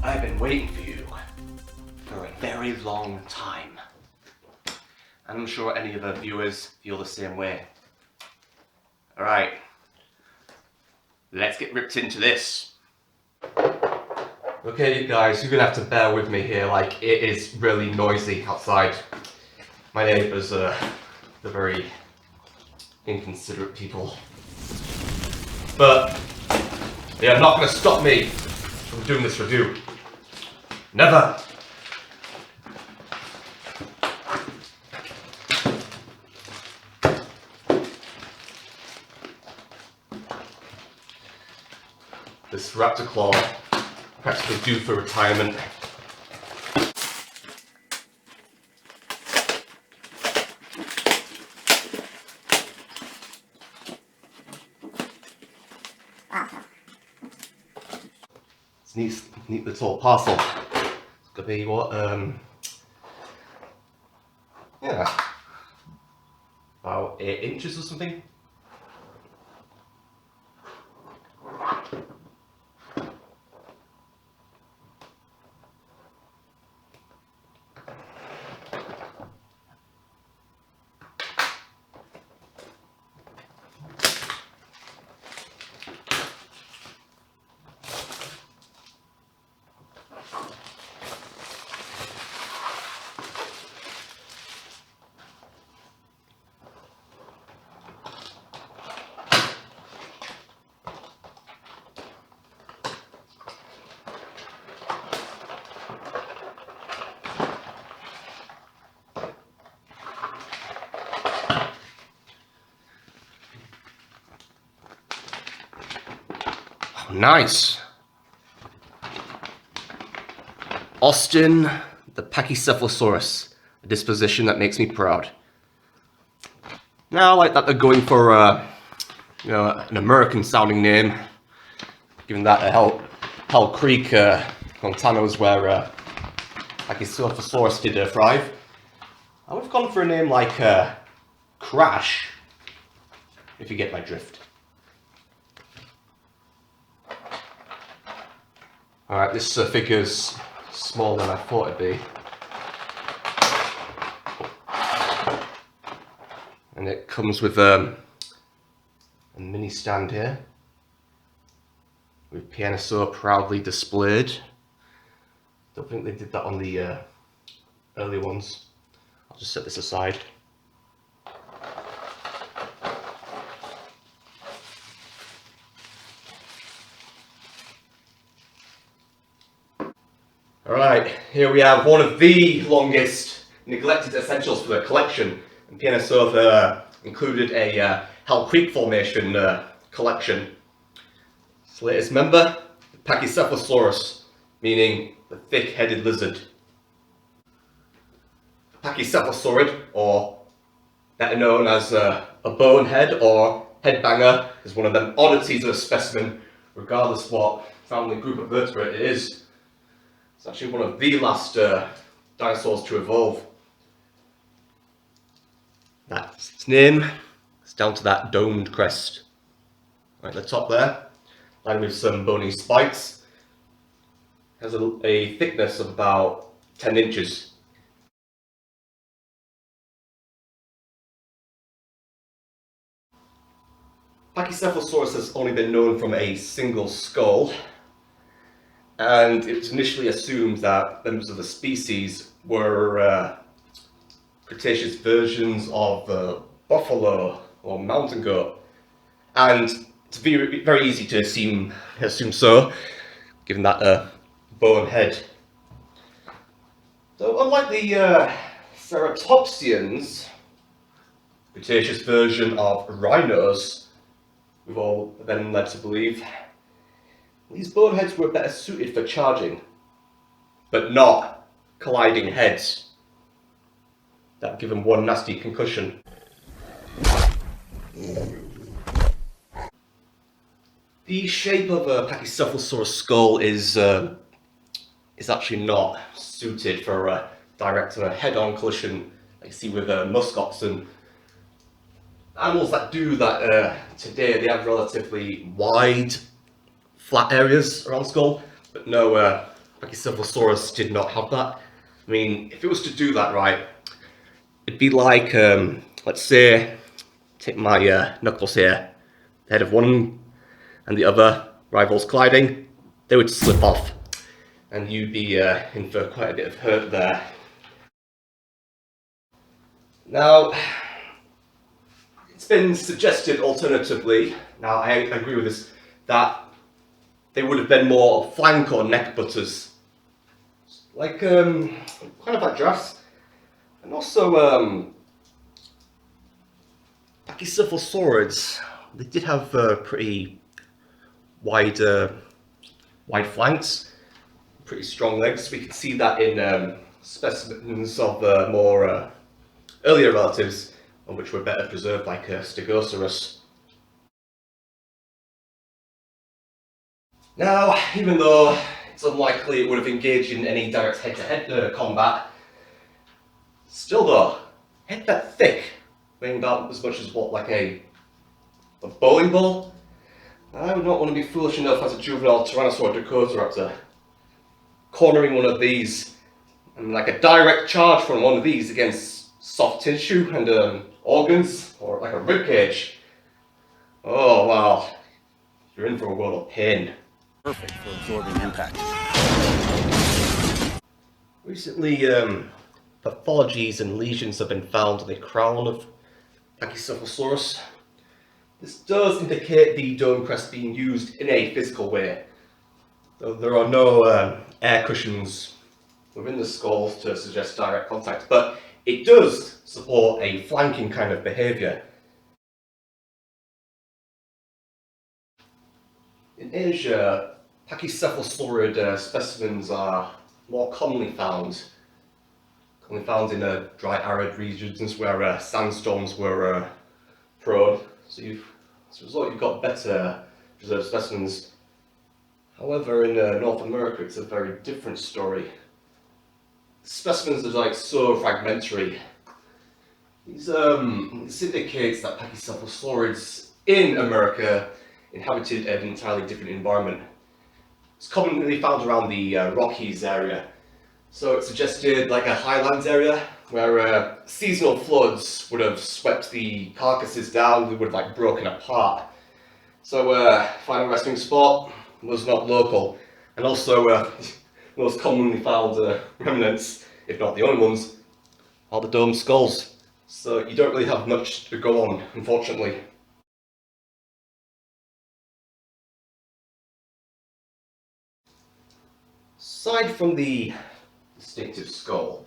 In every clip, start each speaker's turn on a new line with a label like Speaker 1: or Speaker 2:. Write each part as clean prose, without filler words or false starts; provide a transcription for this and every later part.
Speaker 1: I've been waiting for you for a very long time. And I'm sure any of the viewers feel the same way. Alright, let's get ripped into this. Okay guys, you're gonna have to bear with me here, like it is really noisy outside. My neighbours are they're very inconsiderate people. But they are not gonna stop me from doing this review. Never! This raptor claw, practically due for retirement. It's neat little parcel. It's gonna be what, yeah, about 8 inches or something. Nice. Austin, the Pachycephalosaurus, a disposition that makes me proud. Now, I like that they're going for an American sounding name, given that Hell Creek, Montana is where Pachycephalosaurus did thrive. I would have gone for a name like Crash, if you get my drift. Alright, this figure's smaller than I thought it'd be. And it comes with a mini stand here, with PNSO proudly displayed. Don't think they did that on the early ones. I'll just set this aside. Alright, here we have one of the longest neglected essentials for the collection. And PNSO have included a Hell Creek Formation collection. Its latest member, the Pachycephalosaurus, meaning the thick-headed lizard. Pachycephalosaurid, or better known as a bonehead or headbanger, is one of them oddities of a specimen, regardless what family group of vertebrate it is. It's actually one of the last dinosaurs to evolve. That's its name. It's down to that domed crest. Right at the top there, lined with some bony spikes. Has a thickness of about 10 inches. Pachycephalosaurus has only been known from a single skull, and it was initially assumed that members of the species were Cretaceous versions of buffalo or mountain goat, and it's very easy to assume so, given that bone head. So unlike the ceratopsians, Cretaceous version of rhinos, we've all been led to believe, these boneheads were better suited for charging, but not colliding heads. That give them one nasty concussion. The shape of a Pachycephalosaurus skull is actually not suited for a direct head-on collision like you see with muskox and animals that do that today. They have relatively wide, flat areas around the skull, but no Pachycephalosaurus did not have that. I mean, if it was to do that right, it'd be like, let's say, take my knuckles here, the head of one and the other rivals colliding, they would slip off, and you'd be in for quite a bit of hurt there. Now, it's been suggested alternatively, now I agree with this, that they would have been more flank or neck butters. Like, kind of like giraffes. And also, Pachycephalosaurids, they did have pretty wide flanks, pretty strong legs. We could see that in specimens of more earlier relatives, which were better preserved, like Stegosaurus. Now, even though it's unlikely it would have engaged in any direct head-to-head combat, still though, head that thick, weighing about as much as what, like a bowling ball? I would not want to be foolish enough as a juvenile Tyrannosaur Dakotaraptor cornering one of these, and like a direct charge from one of these against soft tissue and organs, or like a rib cage. Oh wow, you're in for a world of pain.
Speaker 2: Perfect for absorbing impact.
Speaker 1: Recently, pathologies and lesions have been found on the crown of Pachycephalosaurus. This does indicate the dome crest being used in a physical way, though there are no air cushions within the skull to suggest direct contact, but it does support a flanking kind of behaviour. In Asia, Pachycephalosaurid specimens are more commonly found in dry arid regions where sandstorms were prone. So as a result, you've got better preserved specimens. However, in North America, it's a very different story. Specimens are like so fragmentary. This indicates that Pachycephalosaurids in America inhabited an entirely different environment. It's commonly found around the Rockies area. So it suggested like a highlands area where seasonal floods would have swept the carcasses down, they would have like broken apart. So final resting spot was not local, and also most commonly found remnants, if not the only ones, are the dome skulls. So you don't really have much to go on, unfortunately. Aside from the distinctive skull,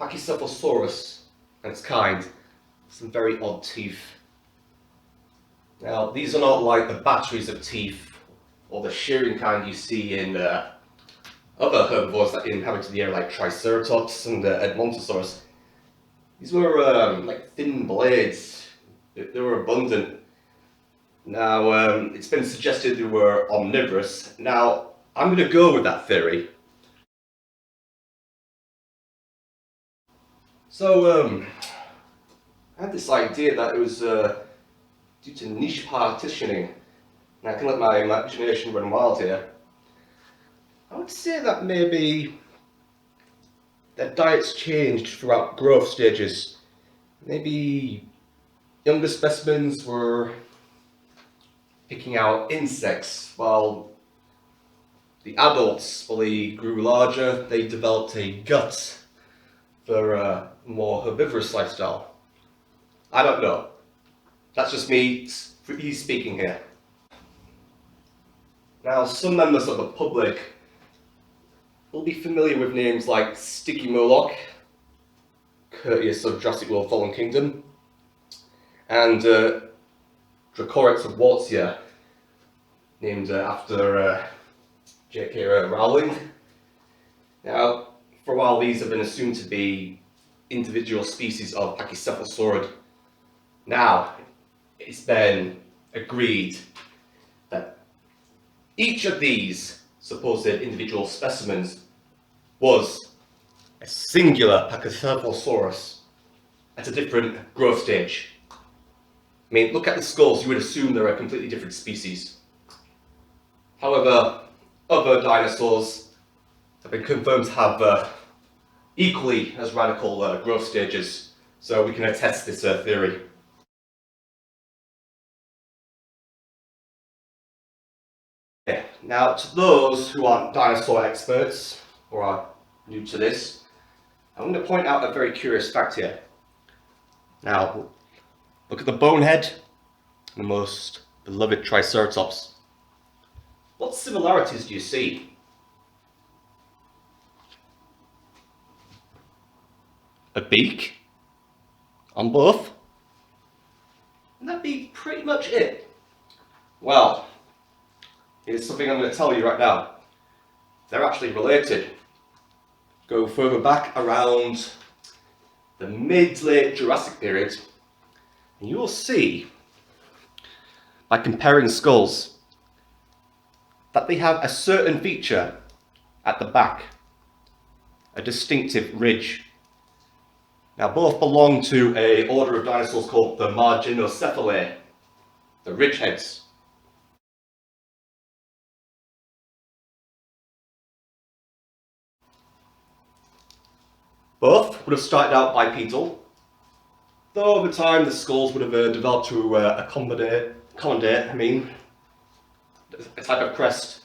Speaker 1: Pachycephalosaurus and its kind have some very odd teeth. Now, these are not like the batteries of teeth or the shearing kind you see in other herbivores that inhabited the area, like Triceratops and Edmontosaurus. These were like thin blades. They were abundant. Now, it's been suggested they were omnivorous. Now, I'm going to go with that theory. So, I had this idea that it was due to niche partitioning, and I can let my imagination run wild here. I would say that maybe their diets changed throughout growth stages. Maybe younger specimens were picking out insects, while the adults, while they grew larger, they developed a gut for a more herbivorous lifestyle. I don't know. That's just me speaking here. Now, some members of the public will be familiar with names like Sticky Moloch, courteous of Jurassic World Fallen Kingdom, and Dracorex of Wartsia, named after J.K. Rowling. Now, for a while these have been assumed to be individual species of Pachycephalosaurid. Now, it's been agreed that each of these supposed individual specimens was a singular Pachycephalosaurus at a different growth stage. I mean, look at the skulls, you would assume they're a completely different species. However, other dinosaurs have been confirmed to have equally as radical growth stages, so we can attest this theory. Okay. Now, to those who aren't dinosaur experts or are new to this, I'm going to point out a very curious fact here. Now, look at the bonehead, the most beloved Triceratops. What similarities do you see? A beak on both? And that'd be pretty much it. Well, here's something I'm going to tell you right now. They're actually related. Go further back around the mid-late Jurassic period, and you will see, by comparing skulls, that they have a certain feature at the back, a distinctive ridge. Now, both belong to an order of dinosaurs called the Pachycephalosaurus, the ridgeheads. Both would have started out bipedal, though over time the skulls would have developed to accommodate a type of crest.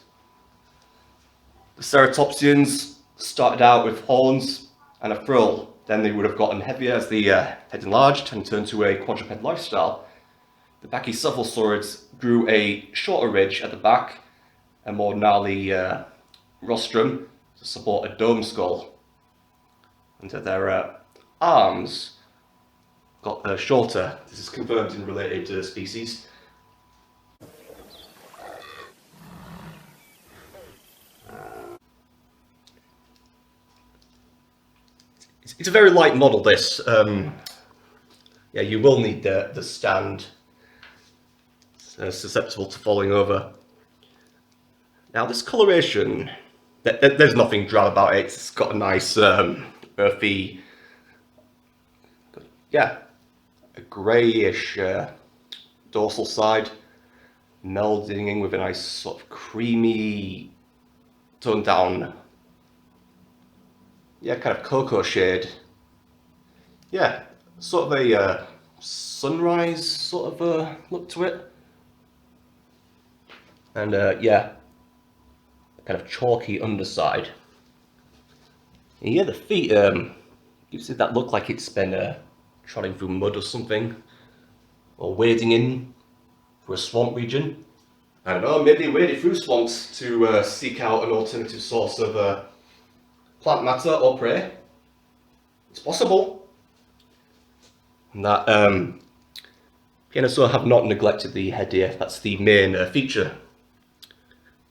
Speaker 1: The ceratopsians started out with horns and a frill. Then they would have gotten heavier as the head enlarged and turned to a quadruped lifestyle. The Pachycephalosaurus grew a shorter ridge at the back, a more gnarly rostrum to support a dome skull. And their arms got shorter. This is confirmed in related species. It's a very light model, this. Yeah, you will need the stand. It's susceptible to falling over. Now, this coloration, there's nothing drab about it. It's got a nice earthy, yeah, a greyish dorsal side, melding in with a nice sort of creamy, toned down, yeah, kind of cocoa shade. Yeah, sort of a sunrise sort of look to it. And yeah, kind of chalky underside. And yeah, the feet gives it that look like it's been trotting through mud or something, or wading in through a swamp region. I don't know, maybe waded through swamps to seek out an alternative source of plant matter or prey. It's possible. And that PNSO have not neglected the head here. That's the main feature.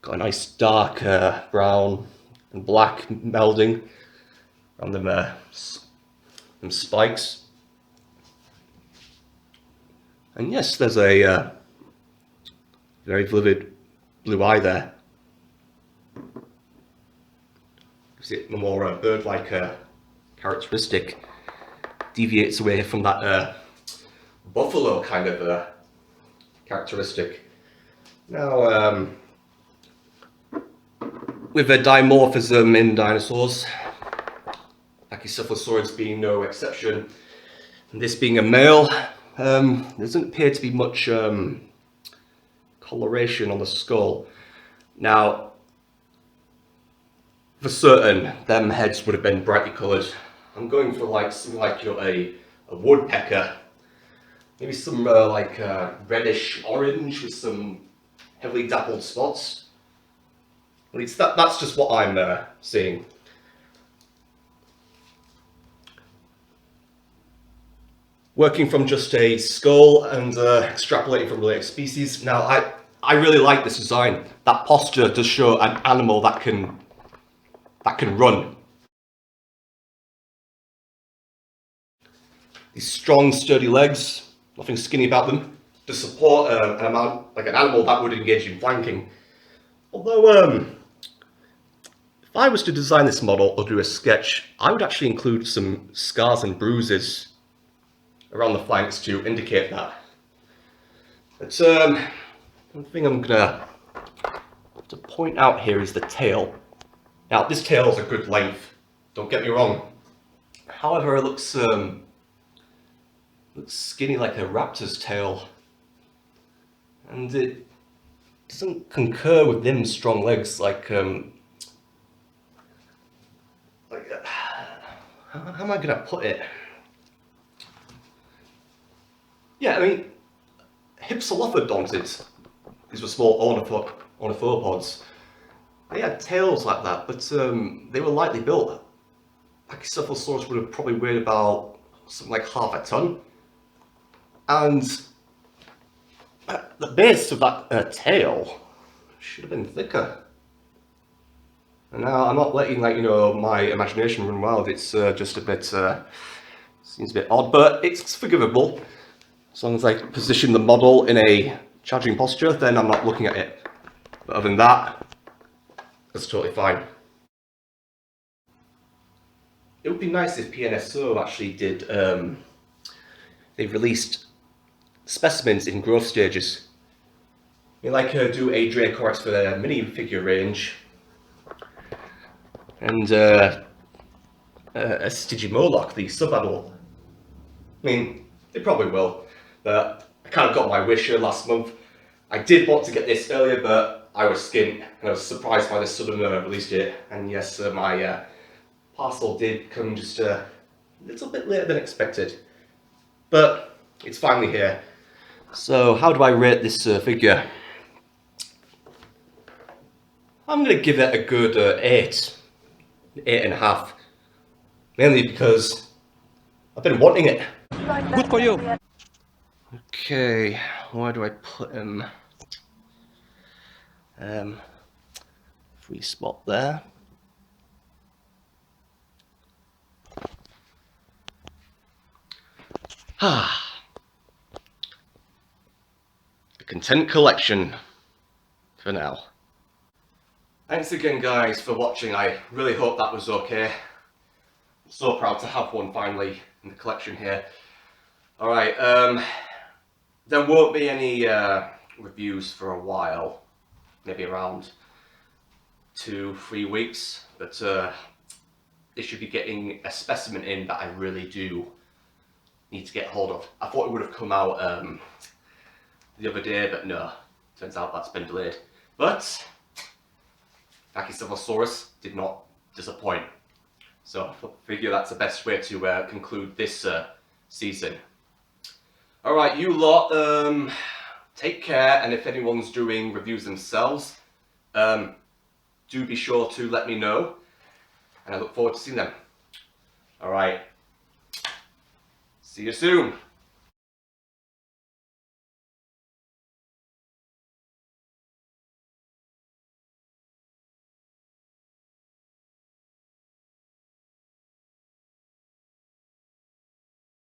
Speaker 1: Got a nice dark brown and black melding around them spikes. And yes, there's a very vivid blue eye there. Gives it a more bird-like characteristic. Deviates away from that buffalo kind of characteristic. Now, with a dimorphism in dinosaurs, Pachycephalosaurus being no exception, and this being a male, there doesn't appear to be much coloration on the skull. Now, for certain, them heads would have been brightly coloured. I'm going for like something like, you know, a woodpecker, maybe some like reddish orange with some heavily dappled spots. At least that's just what I'm seeing. Working from just a skull and extrapolating from related species. Now, I really like this design. That posture does show an animal that can run. These strong, sturdy legs, nothing skinny about them, to support an animal that would engage in flanking. Although, if I was to design this model or do a sketch, I would actually include some scars and bruises around the flanks to indicate that. But one thing I'm gonna have to point out here is the tail. Now this tail is a good length, don't get me wrong. However, it looks skinny like a raptor's tail. And it doesn't concur with them strong legs like how am I gonna put it? Yeah, I mean, Hypsilophodontids, these were small ornithopods. They had tails like that, but they were lightly built. Pachycephalosaurus would have probably weighed about something like half a ton. And the base of that tail should have been thicker. And now I'm not letting, like, you know, my imagination run wild. It's just a bit, seems a bit odd, but it's forgivable. As long as I position the model in a charging posture, then I'm not looking at it. But other than that, that's totally fine. It would be nice if PNSO actually did, they released specimens in growth stages. They like do a Dracorex for their minifigure range, and a Stygimoloch, the sub-adult. I mean, they probably will, but I kind of got my wish last month. I did want to get this earlier, but I was skint, and I was surprised by the sudden release date. And yes, my parcel did come just a little bit later than expected, but it's finally here. So how do I rate this figure? I'm going to give it a good 8.5, mainly because I've been wanting it.
Speaker 3: Good for you.
Speaker 1: Okay, where do I put him? Free spot there. A content collection for now. Thanks again, guys, for watching. I really hope that was okay. I'm so proud to have one finally in the collection here. Alright, there won't be any reviews for a while, maybe around 2-3 weeks, but they should be getting a specimen in that I really do need to get hold of. I thought it would have come out the other day, but no, turns out that's been delayed. But Pachycephalosaurus did not disappoint, so I figure that's the best way to conclude this season. Alright, you lot, take care, and if anyone's doing reviews themselves, do be sure to let me know, and I look forward to seeing them. Alright, see you soon.